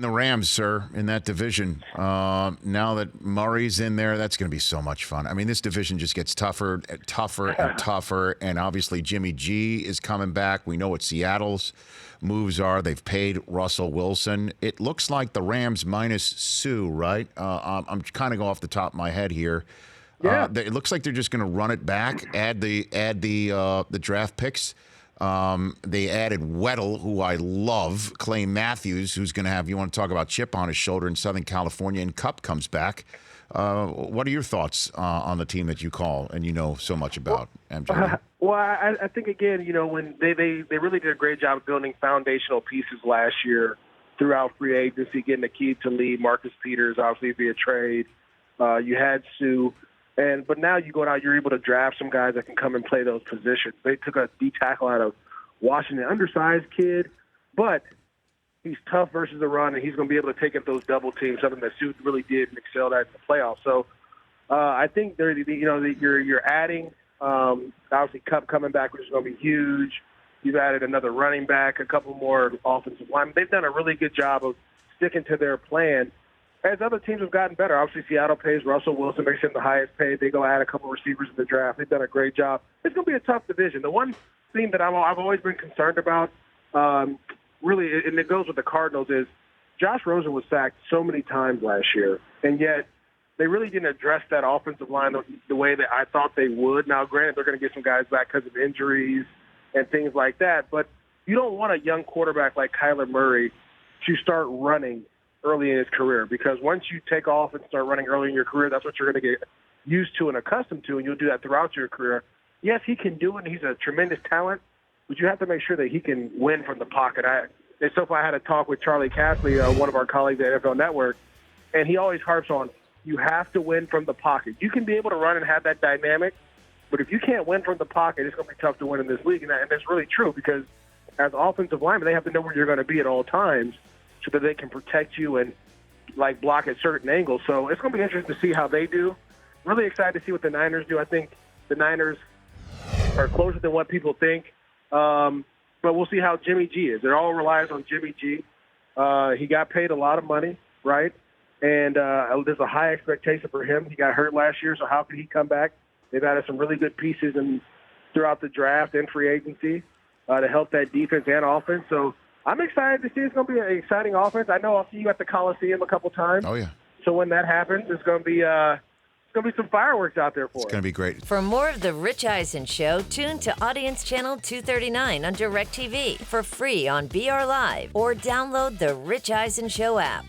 The Rams, sir, in that division. Now that Murray's in there, that's going to be so much fun. I mean, this division just gets tougher and tougher and tougher. And obviously, Jimmy G is coming back. We know what Seattle's moves are. They've paid Russell Wilson. It looks like the Rams minus Sue, right? I'm kind of go off the top of my head here. Yeah. It looks like they're just going to run it back, add the draft picks. They added Weddle, who I love, Clay Matthews, who's going to have, you want to talk about chip on his shoulder in Southern California, and Kupp comes back. What are your thoughts on the team that you call and you know so much about, MJ? Well, I think, again, when they really did a great job of building foundational pieces last year throughout free agency, getting the key to lead Marcus Peters, obviously via trade. You had Sue. But now you go out, you're able to draft some guys that can come and play those positions. They took a D tackle out of Washington, undersized kid, but he's tough versus the run, and he's going to be able to take up those double teams, something that Sue really did and excelled at in the playoffs. So I think you're adding obviously Kupp coming back, which is going to be huge. You've added another running back, a couple more offensive linemen. They've done a really good job of sticking to their plan. As other teams have gotten better, obviously Seattle pays Russell Wilson, makes him the highest paid. They go add a couple receivers in the draft. They've done a great job. It's going to be a tough division. The one thing that I've always been concerned about, really, and it goes with the Cardinals, is Josh Rosen was sacked so many times last year, and yet they really didn't address that offensive line the way that I thought they would. Now, granted, they're going to get some guys back because of injuries and things like that, but you don't want a young quarterback like Kyler Murray to start running early in his career, because once you take off and start running early in your career, that's what you're going to get used to and accustomed to, and you'll do that throughout your career. Yes, he can do it, and he's a tremendous talent, but you have to make sure that he can win from the pocket. And so far I had a talk with Charlie Castley, one of our colleagues at NFL Network, and he always harps on, you have to win from the pocket. You can be able to run and have that dynamic, but if you can't win from the pocket, it's going to be tough to win in this league, and that's really true, because as offensive linemen, they have to know where you're going to be at all times, so that they can protect you and block at certain angles. So it's going to be interesting to see how they do. Really excited to see what the Niners do. I think the Niners are closer than what people think. But we'll see how Jimmy G is. It all relies on Jimmy G. He got paid a lot of money, right? And there's a high expectation for him. He got hurt last year, so how could he come back? They've added some really good pieces throughout the draft and free agency to help that defense and offense. So I'm excited to see. It's going to be an exciting offense. I know I'll see you at the Coliseum a couple times. Oh, yeah. So when that happens, it's going to be some fireworks out there for us. It's going to be great. For more of The Rich Eisen Show, tune to Audience Channel 239 on DirecTV for free on BR Live or download the Rich Eisen Show app.